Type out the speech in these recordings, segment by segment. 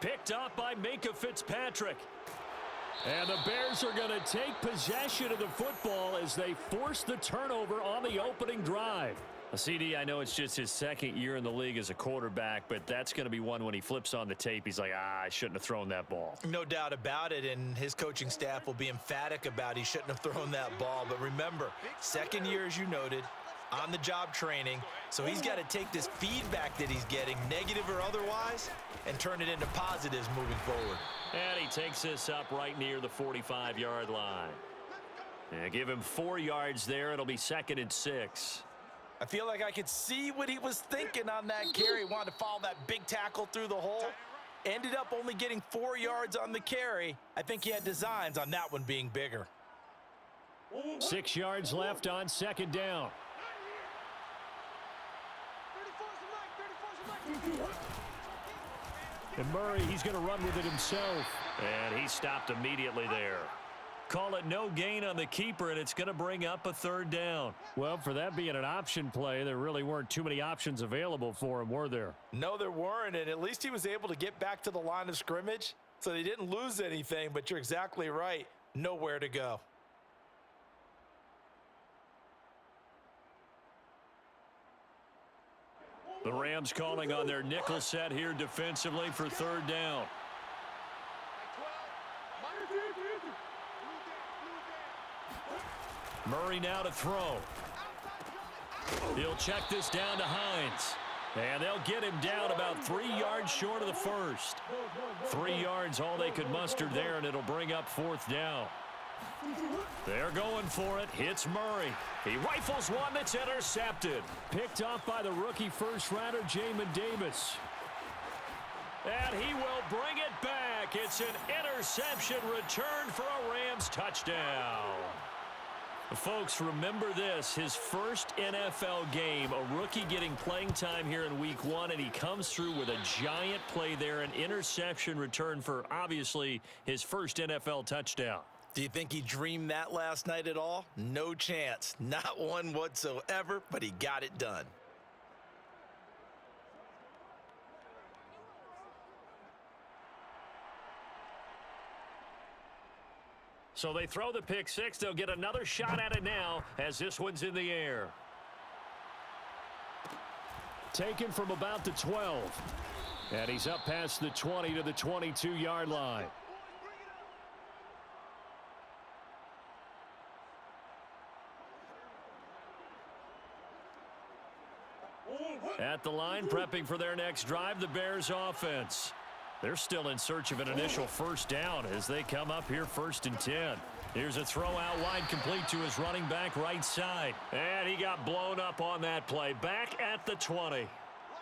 Picked up by Minkah Fitzpatrick. And the Bears are going to take possession of the football as they force the turnover on the opening drive. CD, I know it's just his second year in the league as a quarterback, but that's going to be one when he flips on the tape. He's like, I shouldn't have thrown that ball. No doubt about it, and his coaching staff will be emphatic about he shouldn't have thrown that ball. But remember, second year, as you noted, on-the-job training, so he's got to take this feedback that he's getting, negative or otherwise, and turn it into positives moving forward. And he takes this up right near the 45-yard line. And give him 4 yards there. It'll be 2nd and 6. I feel like I could see what he was thinking on that carry. He wanted to follow that big tackle through the hole. Ended up only getting 4 yards on the carry. I think he had designs on that one being bigger. 6 yards left on 2nd down. And Murray, he's going to run with it himself. And he stopped immediately there. Call it no gain on the keeper, and it's going to bring up a 3rd down. Well, for that being an option play, there really weren't too many options available for him, were there? No, there weren't, and at least he was able to get back to the line of scrimmage, so they didn't lose anything, but you're exactly right. Nowhere to go. The Rams calling on their nickel set here defensively for 3rd down. Murray now to throw. He'll check this down to Hines. And they'll get him down about 3 yards short of the first. 3 yards all they could muster there, and it'll bring up 4th down. They're going for it. Hits Murray. He rifles one that's intercepted. Picked off by the rookie first-rounder, Jamin Davis. And he will bring it back. It's an interception return for a Rams touchdown. Folks, remember this, his first NFL game, a rookie getting playing time here in week 1, and he comes through with a giant play there, an interception return for, obviously, his first NFL touchdown. Do you think he dreamed that last night at all? No chance. Not one whatsoever, but he got it done. So they throw the pick six. They'll get another shot at it now as this one's in the air. Taken from about the 12. And he's up past the 20 to the 22-yard line. At the line, prepping for their next drive, the Bears offense. They're still in search of an initial first down as they come up here 1st and 10. Here's a throw out wide, complete to his running back right side. And he got blown up on that play. Back at the 20.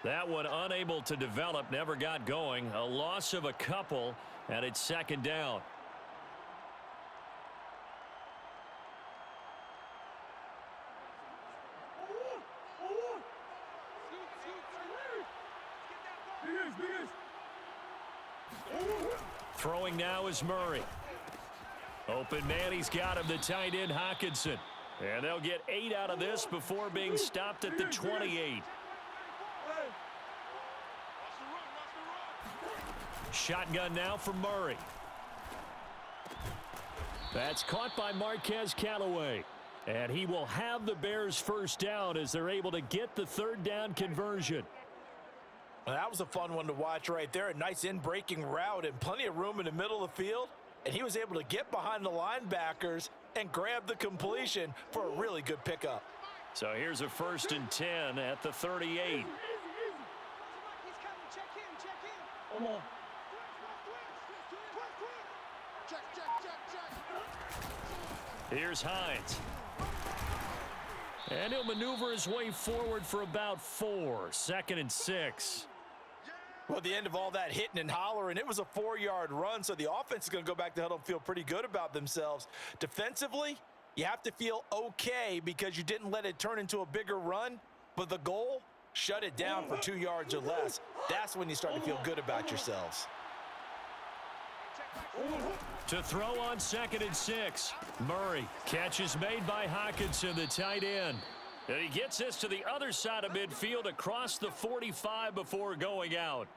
That one unable to develop, never got going. A loss of a couple, and it's 2nd down. Throwing now is Murray. Open man, he's got him, the tight end Hockenson. And they'll get 8 out of this before being stopped at the 28. Shotgun now for Murray. That's caught by Marquez Callaway. And he will have the Bears first down as they're able to get the 3rd down conversion. Well, that was a fun one to watch right there. A nice in-breaking route and plenty of room in the middle of the field. And he was able to get behind the linebackers and grab the completion for a really good pickup. So here's a 1st and 10 at the 38. Here's Hines. And he'll maneuver his way forward for about 4. 2nd and 6. Well, the end of all that hitting and hollering, it was a 4-yard run, so the offense is going to go back to huddle and feel pretty good about themselves. Defensively, you have to feel okay because you didn't let it turn into a bigger run, but the goal, shut it down for 2 yards or less. That's when you start to feel good about yourselves. To throw on 2nd and 6. Murray. Catch is made by Hockenson, the tight end. And he gets this to the other side of midfield across the 45 before going out.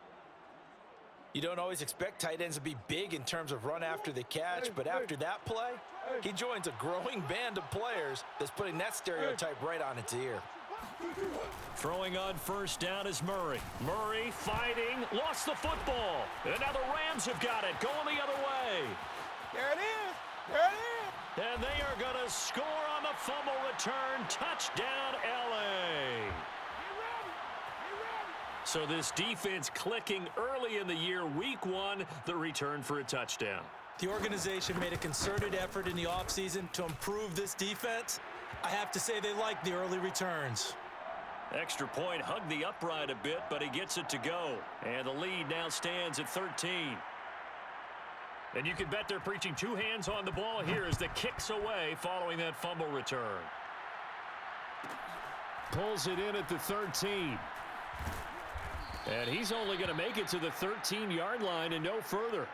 You don't always expect tight ends to be big in terms of run after the catch, but after that play, he joins a growing band of players that's putting that stereotype right on its ear. Throwing on first down is Murray. Murray fighting, lost the football. And now the Rams have got it, going the other way. There it is. There it is. And they are going to score on the fumble return. Touchdown, L.A. So this defense clicking early in the year. Week 1, the return for a touchdown. The organization made a concerted effort in the offseason to improve this defense. I have to say they like the early returns. Extra point hugged the upright a bit, but he gets it to go. And the lead now stands at 13. And you can bet they're preaching 2 hands on the ball here as the kick's away following that fumble return. Pulls it in at the 13. And he's only going to make it to the 13-yard line and no further.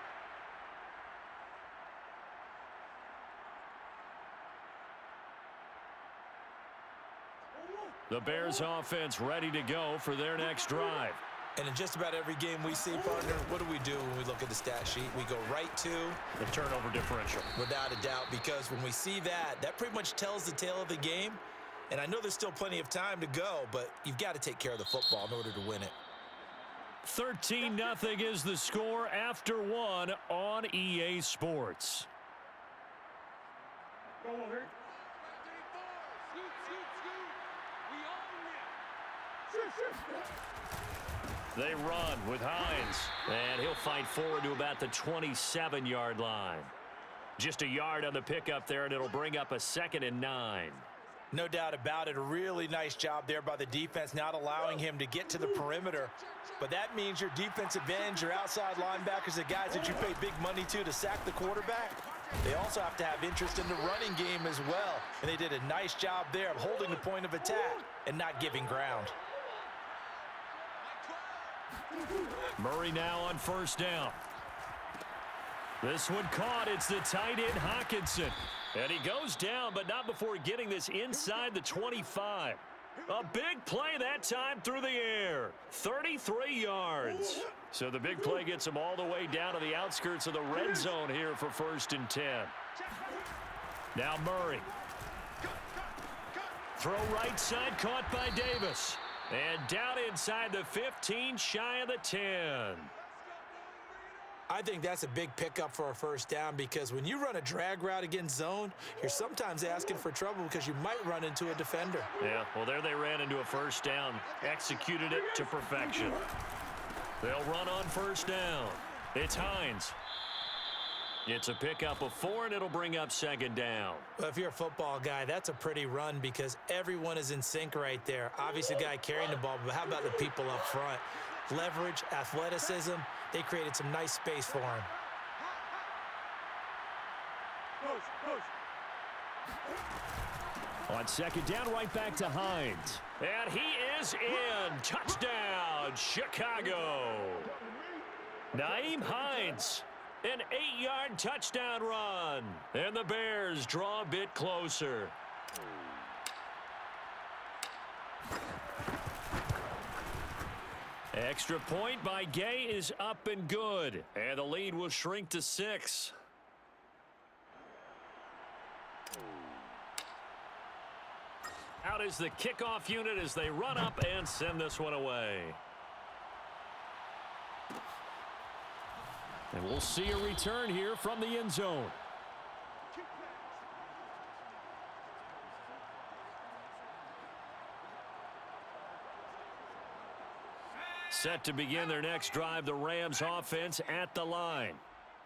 The Bears offense ready to go for their next drive. And in just about every game we see, partner, what do we do when we look at the stat sheet? We go right to the turnover differential. Without a doubt, because when we see that, that pretty much tells the tale of the game. And I know there's still plenty of time to go, but you've got to take care of the football in order to win it. 13-0 is the score after 1 on EA Sports. They run with Hines, and he'll fight forward to about the 27-yard line. Just a yard on the pickup there, and it'll bring up a 2nd and 9. No doubt about it. A really nice job there by the defense, not allowing him to get to the perimeter. But that means your defensive ends, your outside linebackers, the guys that you pay big money to sack the quarterback, they also have to have interest in the running game as well. And they did a nice job there of holding the point of attack and not giving ground. Murray now on first down. This one caught. It's the tight end Hockenson. And he goes down, but not before getting this inside the 25. A big play that time through the air. 33 yards. So the big play gets him all the way down to the outskirts of the red zone here for 1st and 10. Now Murray. Throw right side, caught by Davis. And down inside the 15, shy of the 10. I think that's a big pickup for a first down because when you run a drag route against zone, you're sometimes asking for trouble because you might run into a defender. Yeah, well, there they ran into a first down. Executed it to perfection. They'll run on first down. It's Hines. It's a pickup of 4, and it'll bring up 2nd down. Well, if you're a football guy, that's a pretty run because everyone is in sync right there. Obviously, the guy carrying the ball, but how about the people up front? Leverage, athleticism, they created some nice space for him. On 2nd down, right back to Hines. And he is in. Touchdown, Chicago. Nyheim Hines. An 8-yard touchdown run. And the Bears draw a bit closer. Extra point by Gay is up and good. And the lead will shrink to 6. Out is the kickoff unit as they run up and send this one away. And we'll see a return here from the end zone. Set to begin their next drive, the Rams offense at the line.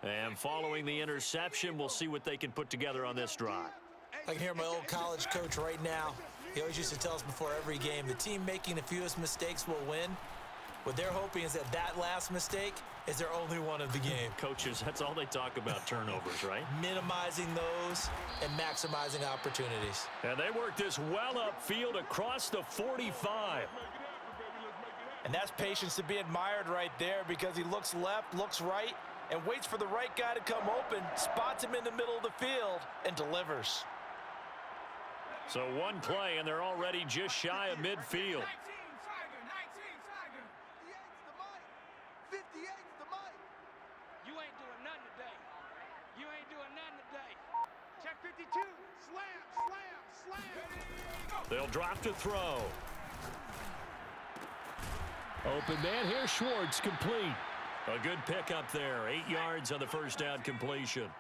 And following the interception, we'll see what they can put together on this drive. I can hear my old college coach right now. He always used to tell us before every game, the team making the fewest mistakes will win. What they're hoping is that last mistake is their only one of the game. Coaches, that's all they talk about, turnovers, right? Minimizing those and maximizing opportunities. And they work this well upfield across the 45. And that's patience to be admired right there because he looks left, looks right, and waits for the right guy to come open, spots him in the middle of the field, and delivers. So one play, and they're already just shy of midfield. They'll drop to throw. Open man here, Schwartz, complete. A good pickup there, 8 yards on the first down completion.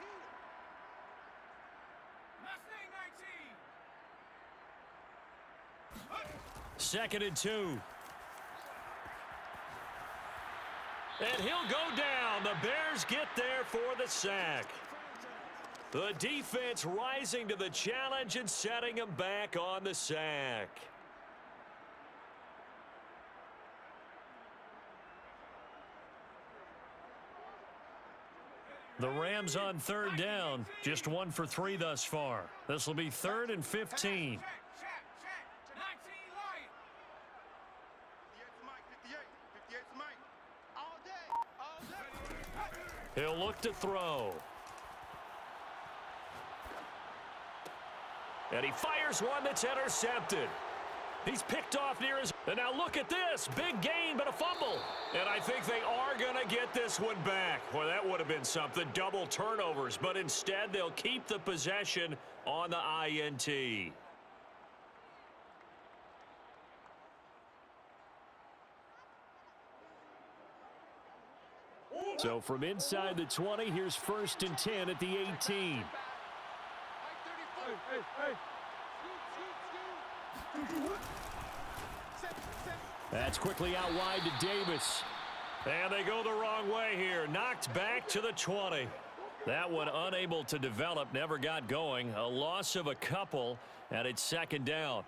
Second and 2. And he'll go down. The Bears get there for the sack. The defense rising to the challenge and setting him back on the sack. The Rams on third down, just 1 for 3 thus far. This will be 3rd and 15. He'll look to throw. And he fires one that's intercepted. He's picked off near his... And now look at this. Big gain, but a fumble. And I think they are going to get this one back. Well, that would have been something. Double turnovers. But instead, they'll keep the possession on the INT. So from inside the 20, here's 1st and 10 at the 18. That's quickly out wide to Davis. And they go the wrong way here. Knocked back to the 20. That one unable to develop, never got going. A loss of a couple, and it's 2nd down.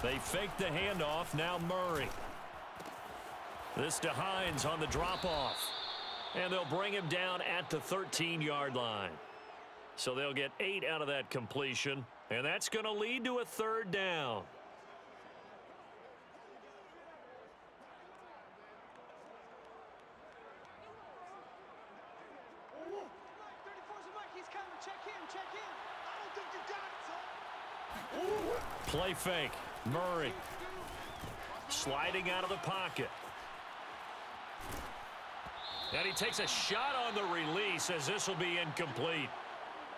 They fake the handoff. Now Murray. This to Hines on the drop-off. And they'll bring him down at the 13-yard line. So they'll get 8 out of that completion. And that's going to lead to a 3rd down. Play fake. Murray sliding out of the pocket. And he takes a shot on the release as this will be incomplete.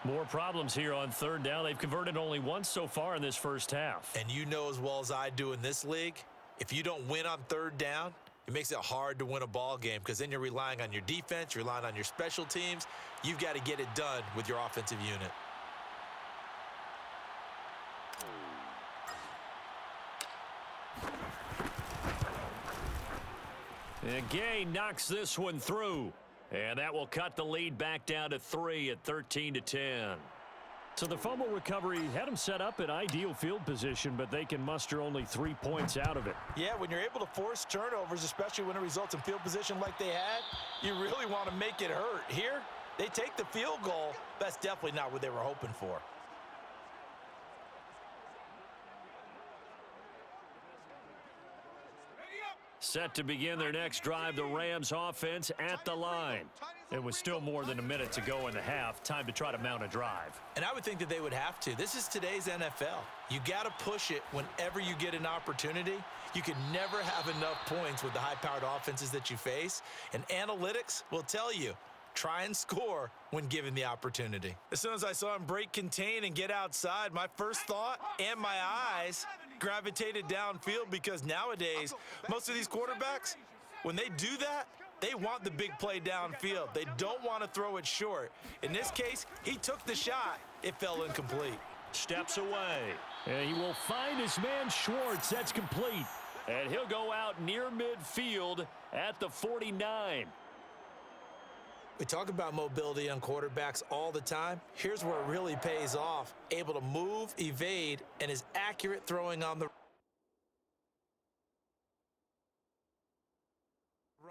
More problems here on 3rd down. They've converted only once so far in this first half. And you know as well as I do in this league, if you don't win on 3rd down, it makes it hard to win a ball game because then you're relying on your defense, you're relying on your special teams. You've got to get it done with your offensive unit. And Gay knocks this one through. And that will cut the lead back down to 3 at 13-10. So the fumble recovery had them set up in ideal field position, but they can muster only 3 points out of it. Yeah, when you're able to force turnovers, especially when it results in field position like they had, you really want to make it hurt. Here, they take the field goal. That's definitely not what they were hoping for. Set to begin their next drive, the Rams offense at the line. It was still more than a minute to go in the half. Time to try to mount a drive. And I would think that they would have to. This is today's NFL. You got to push it whenever you get an opportunity. You can never have enough points with the high-powered offenses that you face. And analytics will tell you, try and score when given the opportunity. As soon as I saw him break contain and get outside, my first thought and my eyes gravitated downfield because nowadays, most of these quarterbacks, when they do that, they want the big play downfield. They don't want to throw it short. In this case, he took the shot. It fell incomplete. Steps away. And he will find his man Schwartz. That's complete. And he'll go out near midfield at the 49. We talk about mobility on quarterbacks all the time. Here's where it really pays off. Able to move, evade, and is accurate throwing on the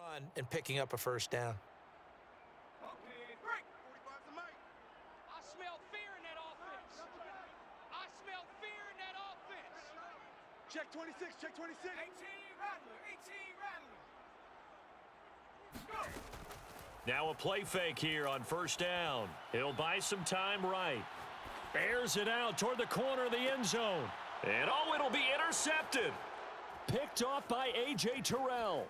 run and picking up a first down. Okay, break. 45 to Mike. I smell fear in that offense. I smell fear in that offense. Check 26, check 26. 18 Rattler, 18 Rattler. Go. Now a play fake here on first down. He'll buy some time right. Airs it out toward the corner of the end zone. And oh, it'll be intercepted. Picked off by A.J. Terrell.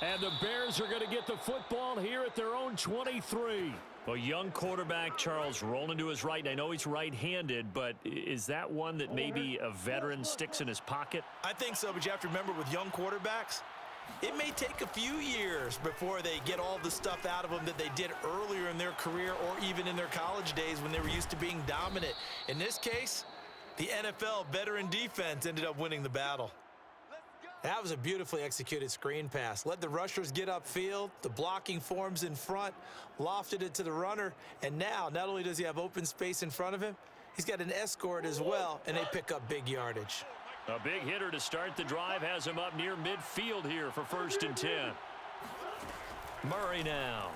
And the Bears are going to get the football here at their own 23. A young quarterback, Charles, rolling to his right. And I know he's right-handed, but is that one that maybe a veteran sticks in his pocket? I think so, but you have to remember with young quarterbacks, it may take a few years before they get all the stuff out of them that they did earlier in their career or even in their college days when they were used to being dominant. In this case, the NFL veteran defense ended up winning the battle. That was a beautifully executed screen pass. Let the rushers get upfield. The blocking forms in front, lofted it to the runner, and now not only does he have open space in front of him, he's got an escort as well, and they pick up big yardage. A big hitter to start the drive has him up near midfield here for 1st and 10. Murray now.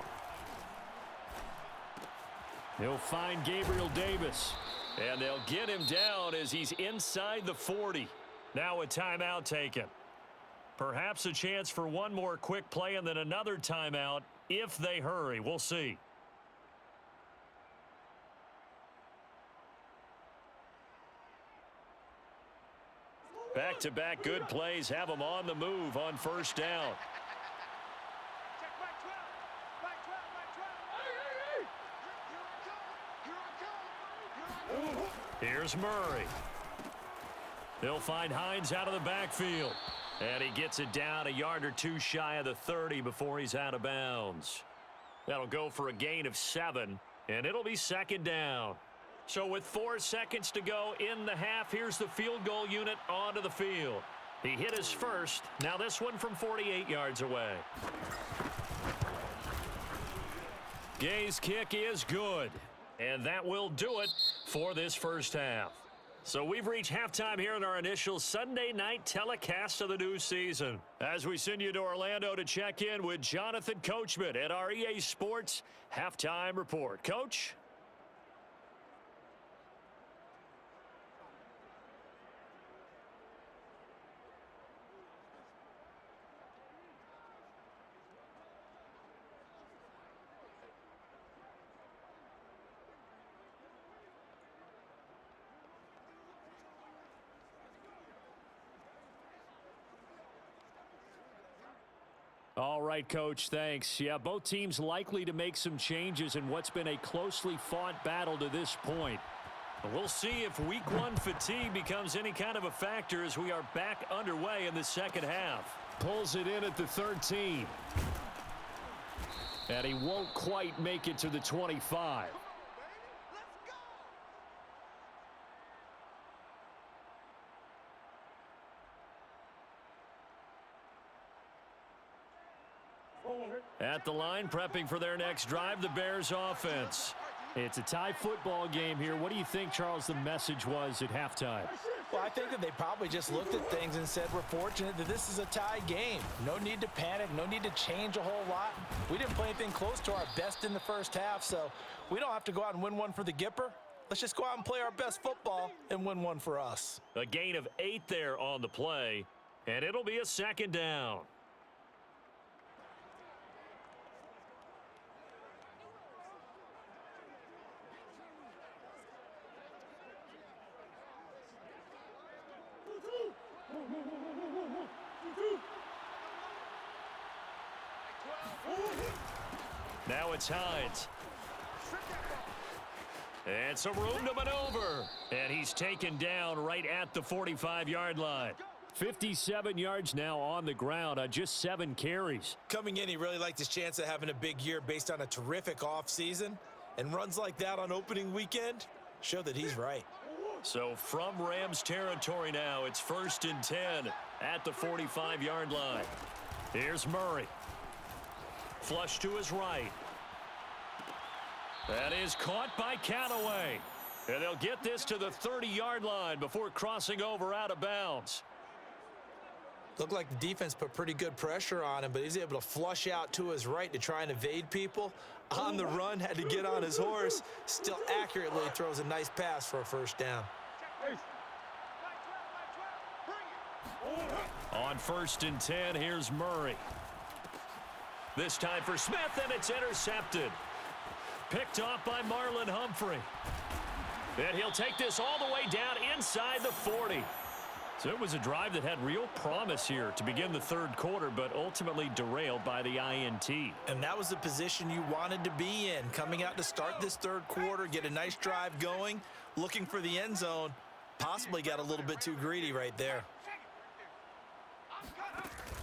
He'll find Gabriel Davis. And they'll get him down as he's inside the 40. Now a timeout taken. Perhaps a chance for one more quick play and then another timeout if they hurry. We'll see. Back-to-back good plays have them on the move on first down. Check back 12. Back 12, back 12. Here I come. Here's Murray. They'll find Hines out of the backfield. And he gets it down a yard or two shy of the 30 before he's out of bounds. That'll go for a gain of 7, and it'll be 2nd down. So with 4 seconds to go in the half, here's the field goal unit onto the field. He hit his first. Now this one from 48 yards away. Gay's kick is good. And that will do it for this first half. So we've reached halftime here in our initial Sunday night telecast of the new season. As we send you to Orlando to check in with Jonathan Coachman at our EA Sports Halftime Report. Coach? All right, Coach, thanks. Yeah, both teams likely to make some changes in what's been a closely fought battle to this point. We'll see if week 1 fatigue becomes any kind of a factor as we are back underway in the second half. Pulls it in at the 13. And he won't quite make it to the 25. At the line, prepping for their next drive, the Bears offense. It's a tie football game here. What do you think, Charles, the message was at halftime? Well, I think that they probably just looked at things and said, we're fortunate that this is a tie game. No need to panic, no need to change a whole lot. We didn't play anything close to our best in the first half, so we don't have to go out and win one for the Gipper. Let's just go out and play our best football and win one for us. A gain of 8 there on the play, and it'll be a 2nd down. Now it's Hines. And some room to maneuver. And he's taken down right at the 45-yard line. 57 yards now on the ground on just 7 carries. Coming in, he really liked his chance of having a big year based on a terrific offseason. And runs like that on opening weekend show that he's right. So from Rams territory now, it's 1st and 10 at the 45-yard line. Here's Murray. Flush to his right. That is caught by Callaway. And they'll get this to the 30-yard line before crossing over out of bounds. Looked like the defense put pretty good pressure on him, but he's able to flush out to his right to try and evade people. On the run, had to get on his horse. Still accurately throws a nice pass for a first down. On 1st and 10, here's Murray. This time for Smith, and it's intercepted. Picked off by Marlon Humphrey. And he'll take this all the way down inside the 40. So it was a drive that had real promise here to begin the 3rd quarter, but ultimately derailed by the INT. And that was the position you wanted to be in. Coming out to start this 3rd quarter, get a nice drive going, looking for the end zone. Possibly got a little bit too greedy right there.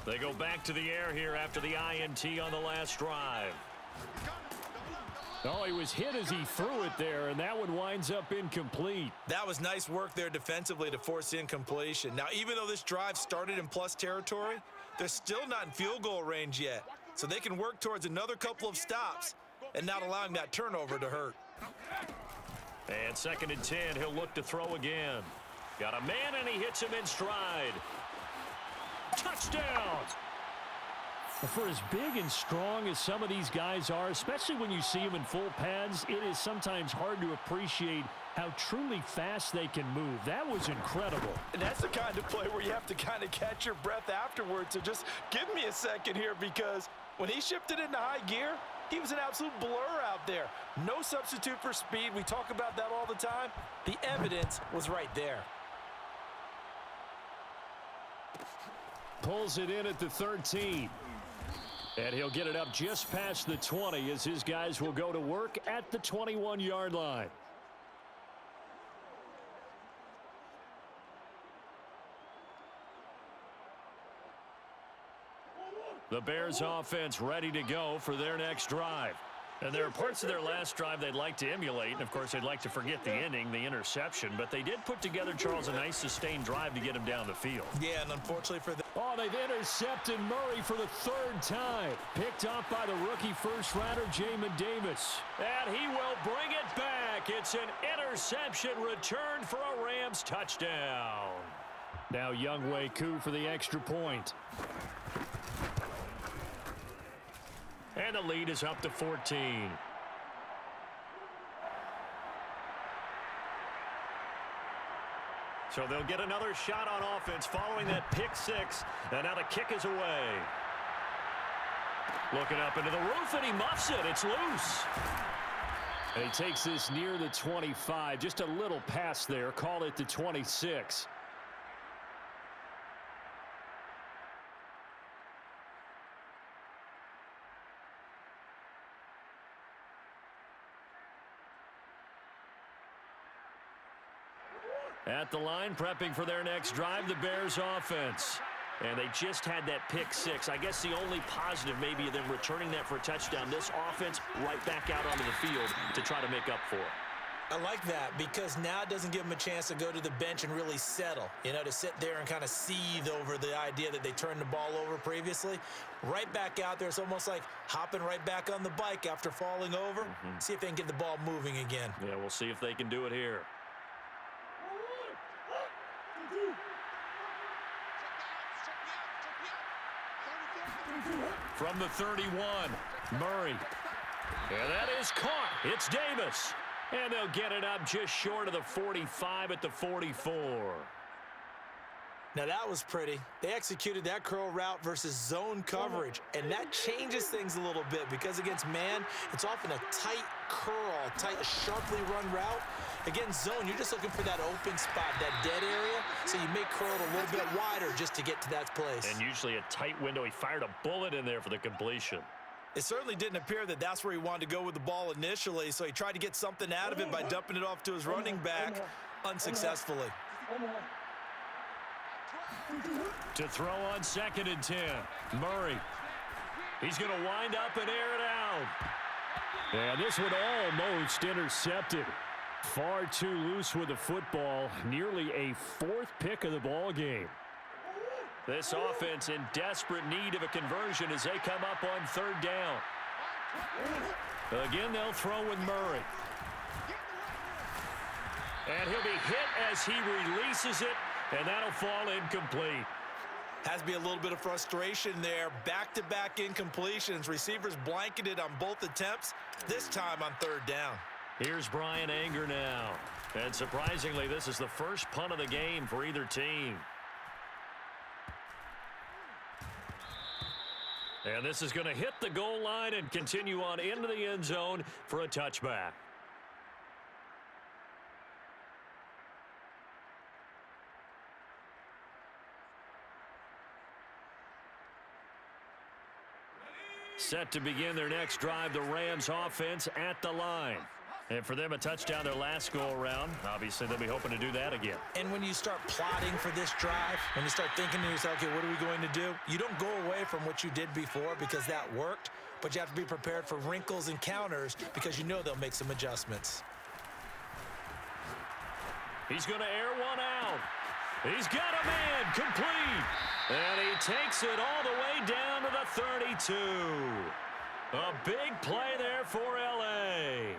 They go back to the air here after the INT on the last drive. Oh, he was hit as he threw it there, and that one winds up incomplete. That was nice work there defensively to force incompletion. Now, even though this drive started in plus territory, they're still not in field goal range yet. So they can work towards another couple of stops and not allowing that turnover to hurt. And 2nd and 10, he'll look to throw again. Got a man, and he hits him in stride. Touchdown! For as big and strong as some of these guys are, especially when you see them in full pads, it is sometimes hard to appreciate how truly fast they can move. That was incredible. And that's the kind of play where you have to kind of catch your breath afterwards. So just give me a second here, because when he shifted into high gear, he was an absolute blur out there. No substitute for speed. We talk about that all the time. The evidence was right there. Pulls it in at the 13. And he'll get it up just past the 20 as his guys will go to work at the 21-yard line. The Bears offense ready to go for their next drive. And there are parts of their last drive they'd like to emulate. And, of course, they'd like to forget the ending, the interception. But they did put together, Charles, a nice sustained drive to get him down the field. Yeah, and unfortunately for them. Oh, they've intercepted Murray for the 3rd time. Picked off by the rookie first-rounder, Jamin Davis. And he will bring it back. It's an interception returned for a Rams touchdown. Now Younghoe Koo for the extra point. And the lead is up to 14. So they'll get another shot on offense following that pick 6. And now the kick is away. Looking up into the roof, and he muffs it. It's loose. And he takes this near the 25. Just a little pass there. Call it the 26. At the line, prepping for their next drive, the Bears offense. And they just had that pick 6. I guess the only positive maybe of them returning that for a touchdown. This offense right back out onto the field to try to make up for it. I like that, because now it doesn't give them a chance to go to the bench and really settle, to sit there and kind of seethe over the idea that they turned the ball over previously. Right back out there, it's almost like hopping right back on the bike after falling over. See if they can get the ball moving again. Yeah, we'll see if they can do it here. From the 31, Murray. And that is caught. It's Davis. And they'll get it up just short of the 45 at the 44. Now that was pretty. They executed that curl route versus zone coverage, and that changes things a little bit, because against man, it's often a tight curl, tight, sharply run route. Against zone, you're just looking for that open spot, that dead area, so you make curl a little bit wider just to get to that place. And usually a tight window. He fired a bullet in there for the completion. It certainly didn't appear that that's where he wanted to go with the ball initially, so he tried to get something out of it by dumping it off to his running back unsuccessfully. To throw on 2nd and 10, Murray. He's going to wind up and air it out. And this one almost intercepted. Far too loose with the football. Nearly a 4th pick of the ball game. This offense in desperate need of a conversion as they come up on 3rd down. Again, they'll throw with Murray. And he'll be hit as he releases it, and that'll fall incomplete. Has to be a little bit of frustration there. Back-to-back incompletions. Receivers blanketed on both attempts, this time on third down. Here's Brian Anger now. And surprisingly, this is the first punt of the game for either team. And this is going to hit the goal line and continue on into the end zone for a touchback. Set to begin their next drive, the Rams offense at the line. And for them, a touchdown their last go-around. Obviously, they'll be hoping to do that again. And when you start plotting for this drive, when you start thinking to yourself, okay, what are we going to do? You don't go away from what you did before because that worked, but you have to be prepared for wrinkles and counters because you know they'll make some adjustments. He's going to air one out. He's got a man complete. And he takes it all the way down to the 32. A big play there for L.A.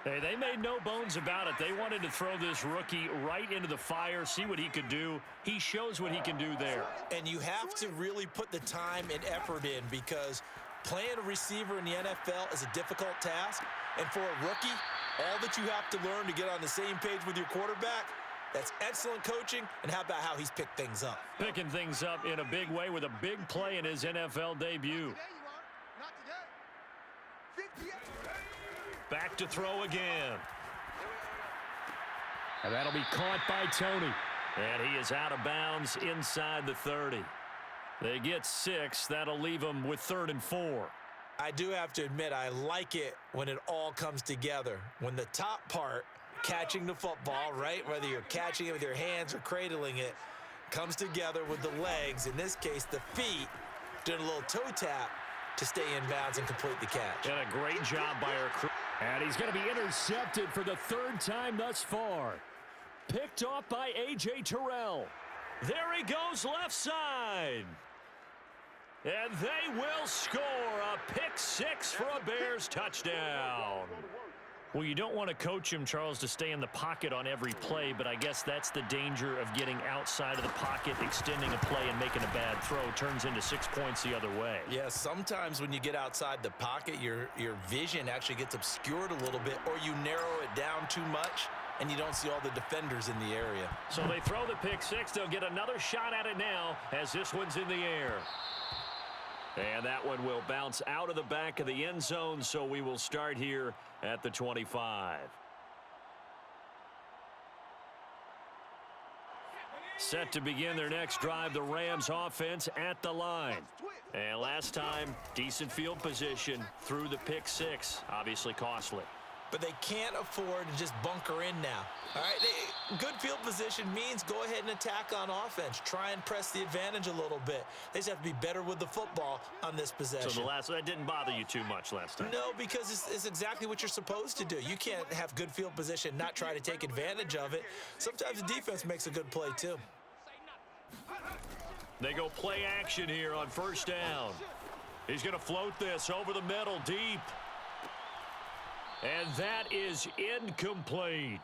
Hey, they made no bones about it. They wanted to throw this rookie right into the fire, see what he could do. He shows what he can do there. And you have to really put the time and effort in because playing a receiver in the NFL is a difficult task. And for a rookie, all that you have to learn to get on the same page with your quarterback, that's excellent coaching. And how about how he's picked things up? Picking things up in a big way with a big play in his NFL debut. Back to throw again. And that'll be caught by Tony. And he is out of bounds inside the 30. They get 6. That'll leave them with 3rd and 4. I do have to admit, I like it when it all comes together. When the top part, catching the football, right, whether you're catching it with your hands or cradling it, comes together with the legs, in this case the feet, doing a little toe tap to stay in bounds and complete the catch. And a great job by our crew. And he's going to be intercepted for the 3rd time thus far. Picked off by A.J. Terrell. There he goes left side. And they will score a pick 6 for a Bears touchdown. Well, you don't want to coach him, Charles, to stay in the pocket on every play, but I guess that's the danger of getting outside of the pocket, extending a play, and making a bad throw. Turns into 6 points the other way. Yeah, sometimes when you get outside the pocket, your vision actually gets obscured a little bit, or you narrow it down too much, and you don't see all the defenders in the area. So they throw the pick 6. They'll get another shot at it now as this one's in the air. And that one will bounce out of the back of the end zone, so we will start here at the 25. Set to begin their next drive, the Rams offense at the line. And last time, decent field position through the pick 6, obviously costly. But they can't afford to just bunker in now. All right, good field position means go ahead and attack on offense. Try and press the advantage a little bit. They just have to be better with the football on this possession. So that didn't bother you too much last time? No, because it's exactly what you're supposed to do. You can't have good field position, not try to take advantage of it. Sometimes the defense makes a good play too. They go play action here on 1st down. He's going to float this over the middle deep. And that is incomplete.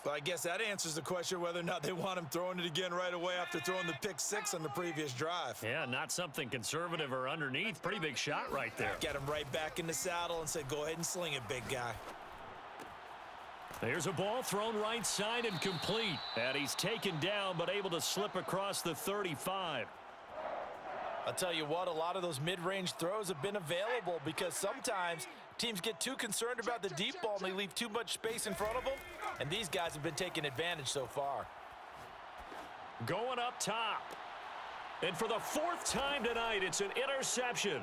Well, I guess that answers the question whether or not they want him throwing it again right away after throwing the pick 6 on the previous drive. Yeah, not something conservative or underneath. Pretty big shot right there. Get him right back in the saddle and say, go ahead and sling it, big guy. There's a ball thrown right side and complete. And he's taken down but able to slip across the 35. I'll tell you what, a lot of those mid-range throws have been available because sometimes teams get too concerned about the deep ball and they leave too much space in front of them, and these guys have been taking advantage so far. Going up top. And for the 4th time tonight, it's an interception.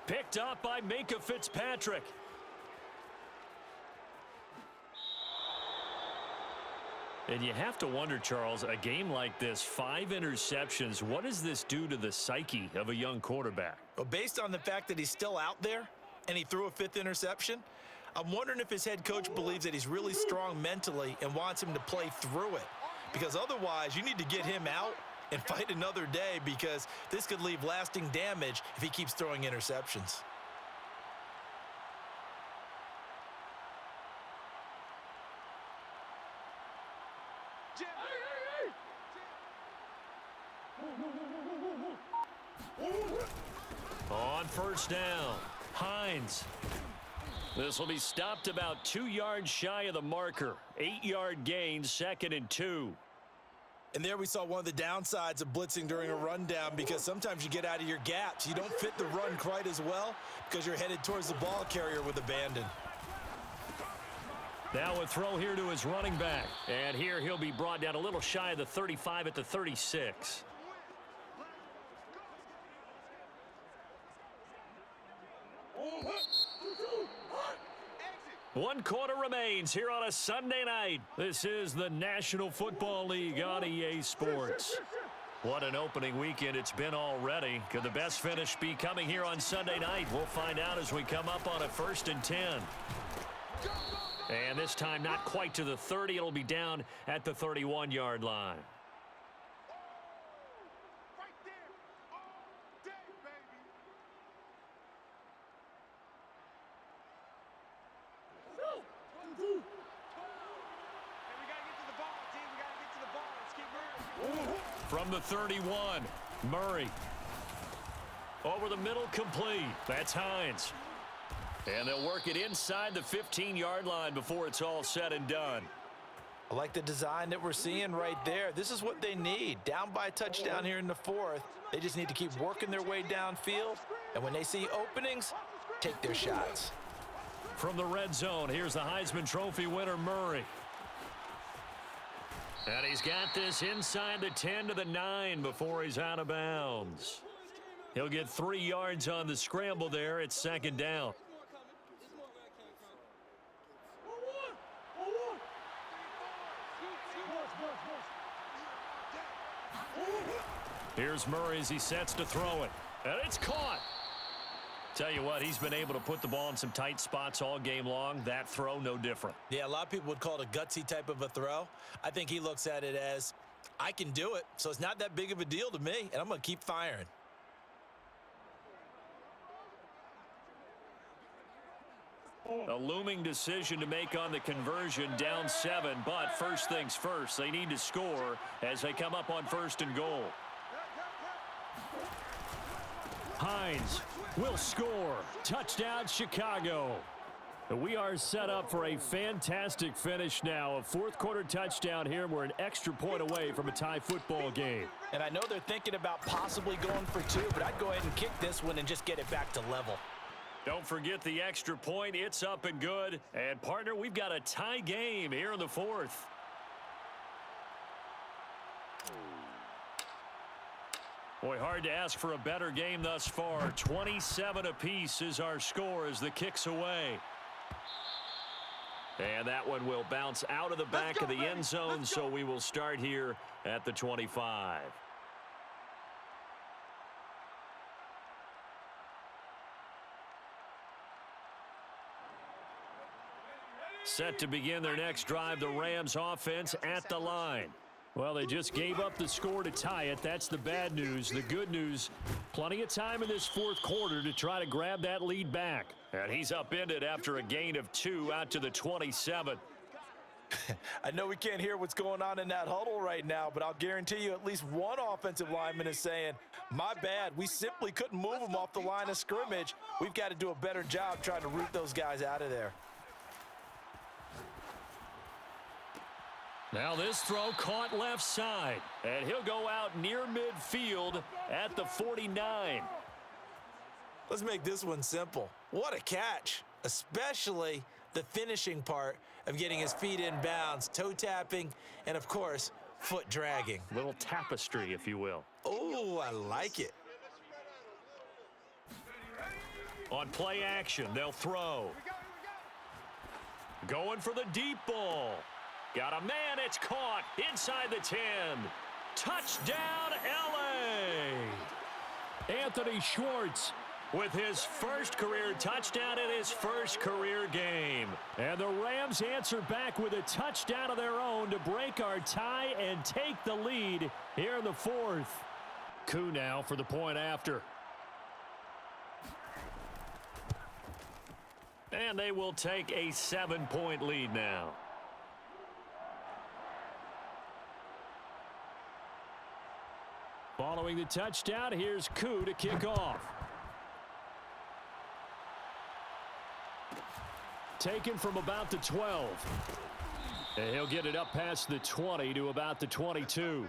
Picked up by Minkah Fitzpatrick. And you have to wonder, Charles, a game like this, 5 interceptions, what does this do to the psyche of a young quarterback? Well, based on the fact that he's still out there and he threw a 5th interception, I'm wondering if his head coach believes that he's really strong mentally and wants him to play through it. Because otherwise, you need to get him out and fight another day because this could leave lasting damage if he keeps throwing interceptions. On first down, Hines. This will be stopped about 2 yards shy of the marker. 8-yard gain, 2nd and 2. And there we saw one of the downsides of blitzing during a rundown, because sometimes you get out of your gaps. You don't fit the run quite as well because you're headed towards the ball carrier with abandon. Now a throw here to his running back. And here he'll be brought down a little shy of the 35 at the 36. One quarter remains here on a Sunday night. This is the National Football League on EA Sports. What an opening weekend it's been already. Could the best finish be coming here on Sunday night? We'll find out as we come up on a 1st and 10. And this time not quite to the 30. It'll be down at the 31-yard line. From the 31, Murray. Over the middle, complete. That's Hines. And they'll work it inside the 15-yard line before it's all said and done. I like the design that we're seeing right there. This is what they need. Down by a touchdown here in the 4th. They just need to keep working their way downfield. And when they see openings, take their shots. From the red zone, here's the Heisman Trophy winner, Murray. And he's got this inside the 10 to the 9 before he's out of bounds. He'll get 3 yards on the scramble there. It's 2nd down. Here's Murray as he sets to throw it. And it's caught. Tell you what, he's been able to put the ball in some tight spots all game long. That throw, no different. Yeah, a lot of people would call it a gutsy type of a throw. I think he looks at it as, I can do it, so it's not that big of a deal to me, and I'm going to keep firing. A looming decision to make on the conversion, down 7, but first things first, they need to score as they come up on 1st and goal. Hines will score. Touchdown, Chicago. We are set up for a fantastic finish now. A 4th quarter touchdown here. We're an extra point away from a tie football game. And I know they're thinking about possibly going for 2, but I'd go ahead and kick this one and just get it back to level. Don't forget the extra point. It's up and good. And, partner, we've got a tie game here in the 4th. Boy, hard to ask for a better game thus far. 27 apiece is our score as the kick's away. And that one will bounce out of the back of the end zone, so we will start here at the 25. Set to begin their next drive, the Rams offense at the line. Well, they just gave up the score to tie it. That's the bad news. The good news, plenty of time in this 4th quarter to try to grab that lead back. And he's upended after a gain of 2 out to the 27. I know we can't hear what's going on in that huddle right now, but I'll guarantee you at least one offensive lineman is saying, my bad, we simply couldn't move them off the line of scrimmage. We've got to do a better job trying to root those guys out of there. Now this throw caught left side, and he'll go out near midfield at the 49. Let's make this one simple. What a catch, especially the finishing part of getting his feet in bounds, toe tapping, and of course, foot dragging. Little tapestry, if you will. Oh, I like it. On play action, they'll throw. Going for the deep ball. Got a man, it's caught inside the 10. Touchdown, LA! Anthony Schwartz with his first career touchdown in his first career game. And the Rams answer back with a touchdown of their own to break our tie and take the lead here in the 4th. Koo now for the point after. And they will take a 7-point lead now. Ball Following the touchdown, here's Koo to kick off. Taken from about the 12. And he'll get it up past the 20 to about the 22.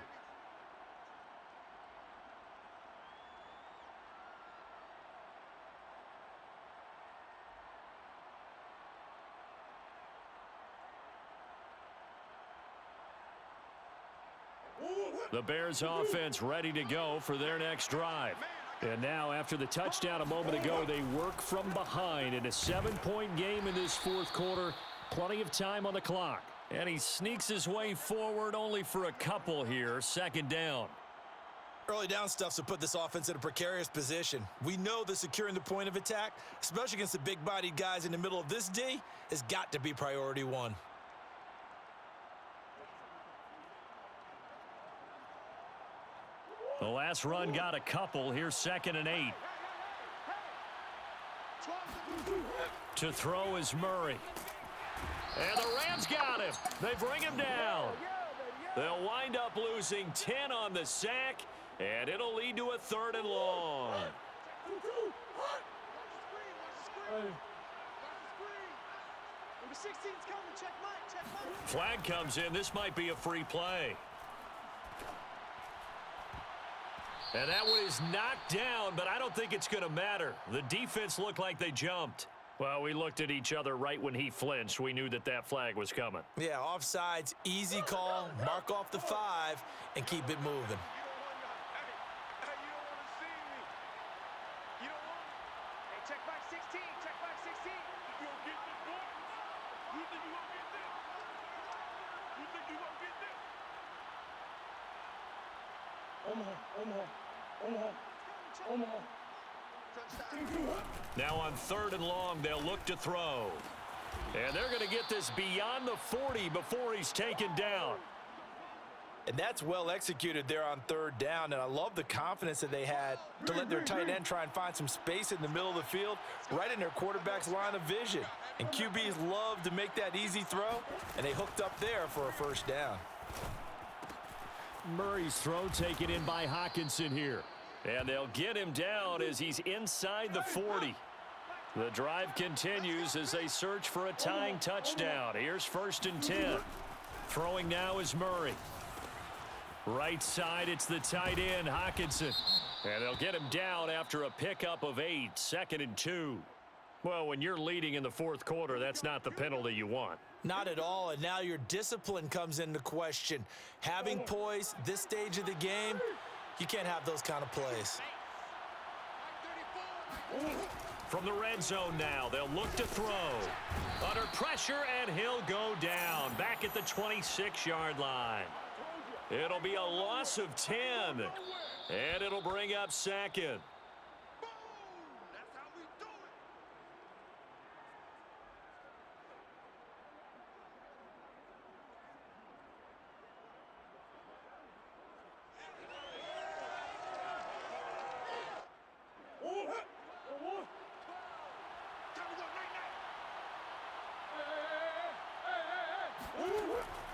The Bears offense ready to go for their next drive. And now, after the touchdown a moment ago, they work from behind in a 7-point game in this fourth quarter. Plenty of time on the clock. And he sneaks his way forward only for a couple here. Second down. Early down stuff's to put this offense in a precarious position. We know that securing the point of attack, especially against the big-bodied guys in the middle of this D, has got to be priority one. The last run got a couple. Here's 2nd and 8. To throw is Murray. And the Rams got him. They bring him down. They'll wind up losing 10 on the sack, and it'll lead to a 3rd and long. Flag comes in. This might be a free play. And that one is knocked down, but I don't think it's going to matter. The defense looked like they jumped. Well, we looked at each other right when he flinched. We knew that that flag was coming. Yeah, offsides, easy call, mark off the 5, and keep it moving. Check back 16, check back 16. You gonna get this, boy? You think you gonna get this? You think you gonna get this? Omaha. Now on 3rd and long, they'll look to throw. And they're going to get this beyond the 40 before he's taken down. And that's well executed there on 3rd down, and I love the confidence that they had to let their tight end try and find some space in the middle of the field, right in their quarterback's line of vision. And QBs love to make that easy throw, and they hooked up there for a 1st down. Murray's throw taken in by Hockenson here. And they'll get him down as he's inside the 40. The drive continues as they search for a tying touchdown. Here's 1st and 10. Throwing now is Murray. Right side, it's the tight end, Hockenson. And they'll get him down after a pickup of 8, 2nd and 2. Well, when you're leading in the 4th quarter, that's not the penalty you want. Not at all, and now your discipline comes into question. Having poise this stage of the game, you can't have those kind of plays. From the red zone now, they'll look to throw. Under pressure, and he'll go down. Back at the 26-yard line. It'll be a loss of 10. And it'll bring up 2nd.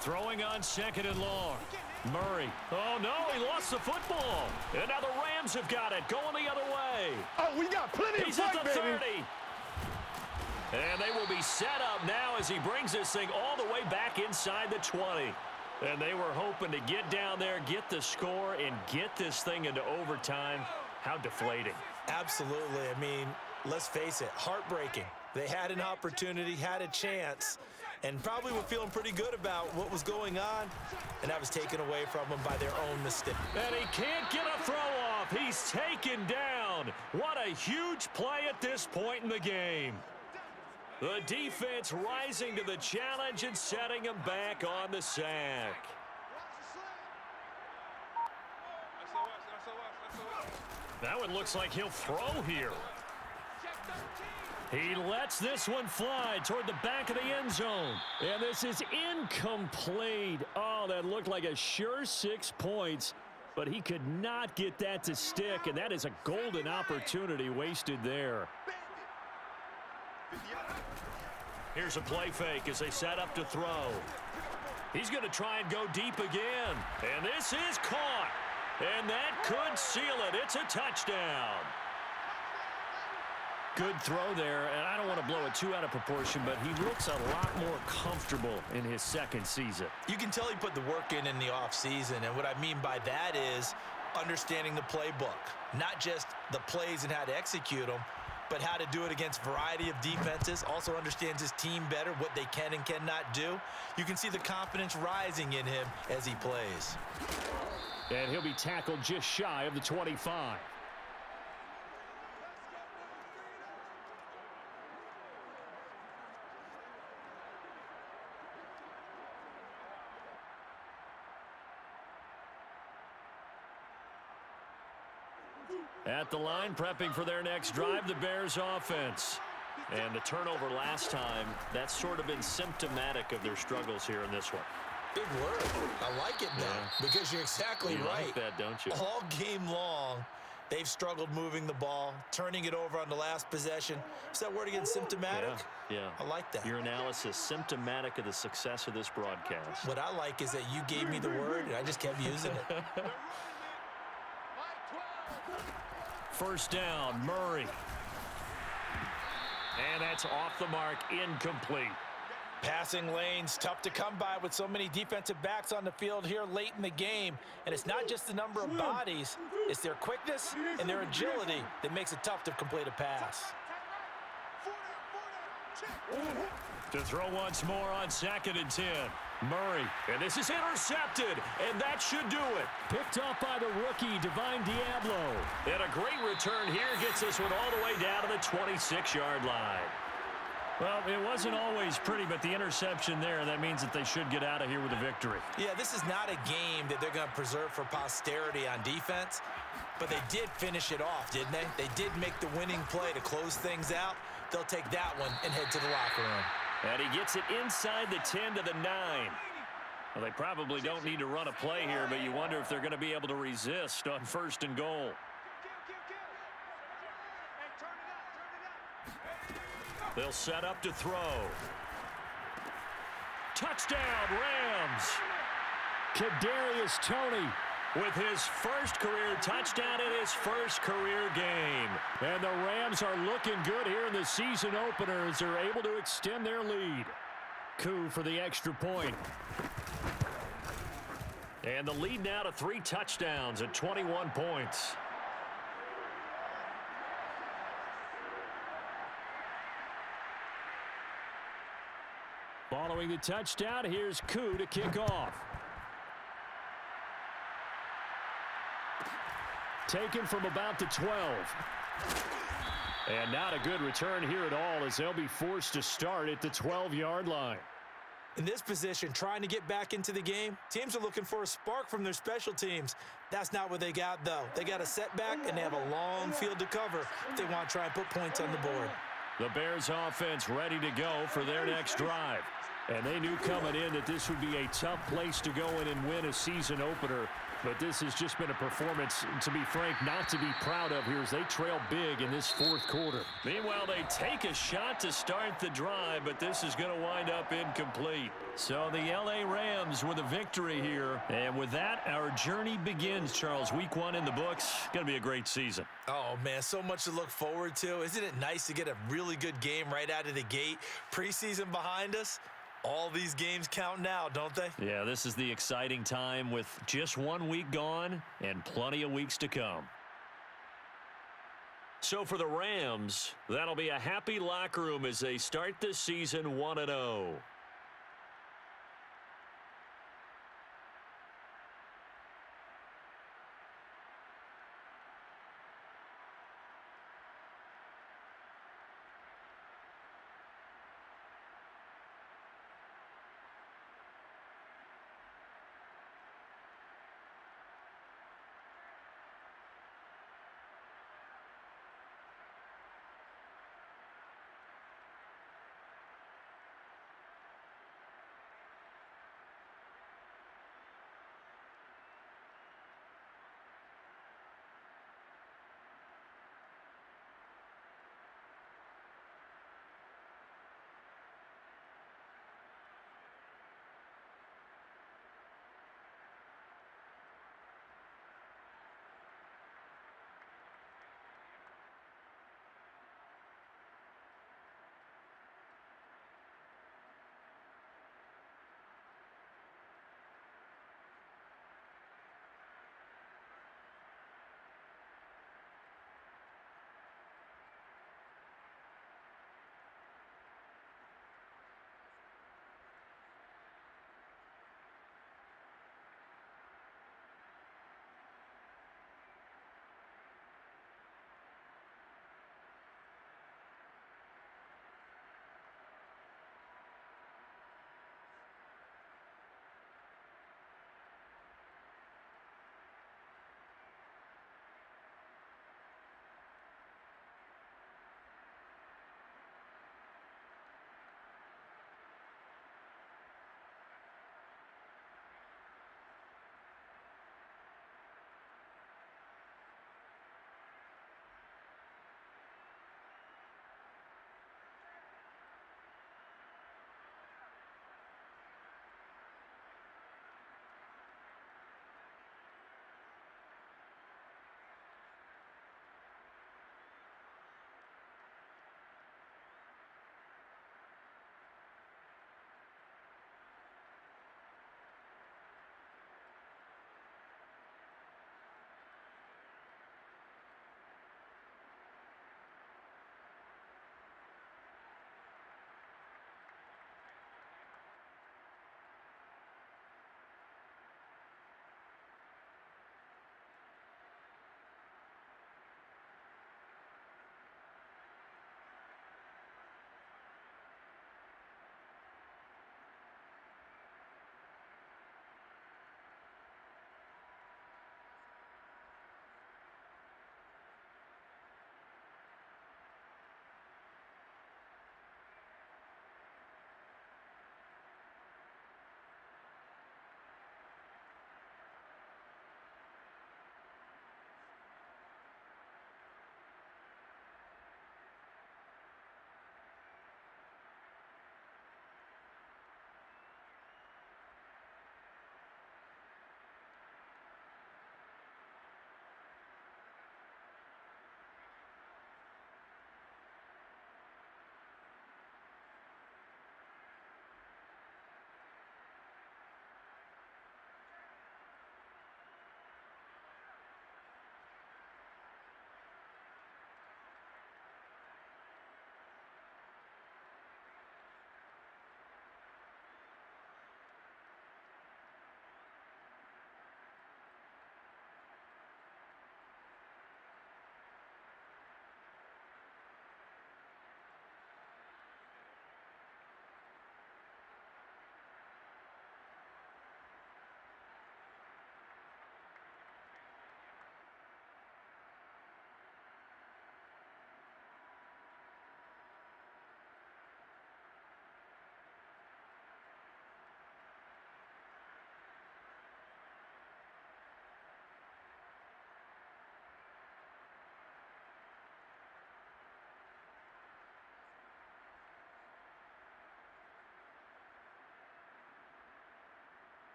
Throwing on 2nd and long. Murray. Oh, no, he lost the football. And now the Rams have got it, going the other way. Oh, we got plenty He's of at fight, the baby. 30. And they will be set up now as he brings this thing all the way back inside the 20. And they were hoping to get down there, get the score, and get this thing into overtime. How deflating. Absolutely. I mean, let's face it, heartbreaking. They had an opportunity, had a chance, and probably were feeling pretty good about what was going on, and that was taken away from them by their own mistake. And he can't get a throw off. He's taken down. What a huge play at this point in the game. The defense rising to the challenge and setting him back on the sack. That one looks like he'll throw here. He lets this one fly toward the back of the end zone. And this is incomplete. Oh, that looked like a sure 6 points. But he could not get that to stick. And that is a golden opportunity wasted there. Here's a play fake as they set up to throw. He's going to try and go deep again. And this is caught. And that could seal it. It's a touchdown. Good throw there, and I don't want to blow it too out of proportion, but he looks a lot more comfortable in his second season. You can tell he put the work in the offseason, and what I mean by that is understanding the playbook. Not just the plays and how to execute them, but how to do it against a variety of defenses. Also understands his team better, what they can and cannot do. You can see the confidence rising in him as he plays. And he'll be tackled just shy of the 25. At the line, prepping for their next drive, the Bears offense. And the turnover last time, that's sort of been symptomatic of their struggles here in this one. Big word. I like it, though, because you're exactly right. Like that, don't you? All game long, they've struggled moving the ball, turning it over on the last possession. Is that word again, symptomatic? Yeah. I like that. Your analysis, symptomatic of the success of this broadcast. What I like is that you gave me the word, and I just kept using it. First down, Murray. And that's off the mark, incomplete. Passing lanes, tough to come by with so many defensive backs on the field here late in the game. And it's not just the number of bodies, it's their quickness and their agility that makes it tough to complete a pass. To throw once more on 2nd and 10. Murray, and this is intercepted, and that should do it. Picked off by the rookie, Divine Diablo. And a great return here gets this one all the way down to the 26-yard line. Well, it wasn't always pretty, but the interception there, that means that they should get out of here with a victory. Yeah, this is not a game that they're going to preserve for posterity on defense, but they did finish it off, didn't they? They did make the winning play to close things out. They'll take that one and head to the locker room. And he gets it inside the 10 to the 9. Well, they probably don't need to run a play here, but you wonder if they're going to be able to resist on 1st and goal. They'll set up to throw. Touchdown, Rams. Kadarius Toney with his first career touchdown in his first career game. And the Rams are looking good here in the season opener as they're able to extend their lead. Coup for the extra point. And the lead now to 3 touchdowns at 21 points. Following the touchdown, here's Coup to kick off. Taken from about the 12. And not a good return here at all as they'll be forced to start at the 12-yard line. In this position, trying to get back into the game, teams are looking for a spark from their special teams. That's not what they got, though. They got a setback, and they have a long field to cover if they want to try and put points on the board. The Bears offense ready to go for their next drive. And they knew coming in that this would be a tough place to go in and win a season opener. But this has just been a performance, to be frank, not to be proud of here as they trail big in this 4th quarter. Meanwhile, they take a shot to start the drive, but this is going to wind up incomplete. So the L.A. Rams with a victory here. And with that, our journey begins, Charles. Week 1 in the books. Going to be a great season. Oh, man, so much to look forward to. Isn't it nice to get a really good game right out of the gate? Preseason behind us. All these games count now, don't they? Yeah, this is the exciting time with just 1 week gone and plenty of weeks to come. So for the Rams, that'll be a happy locker room as they start this season 1-0.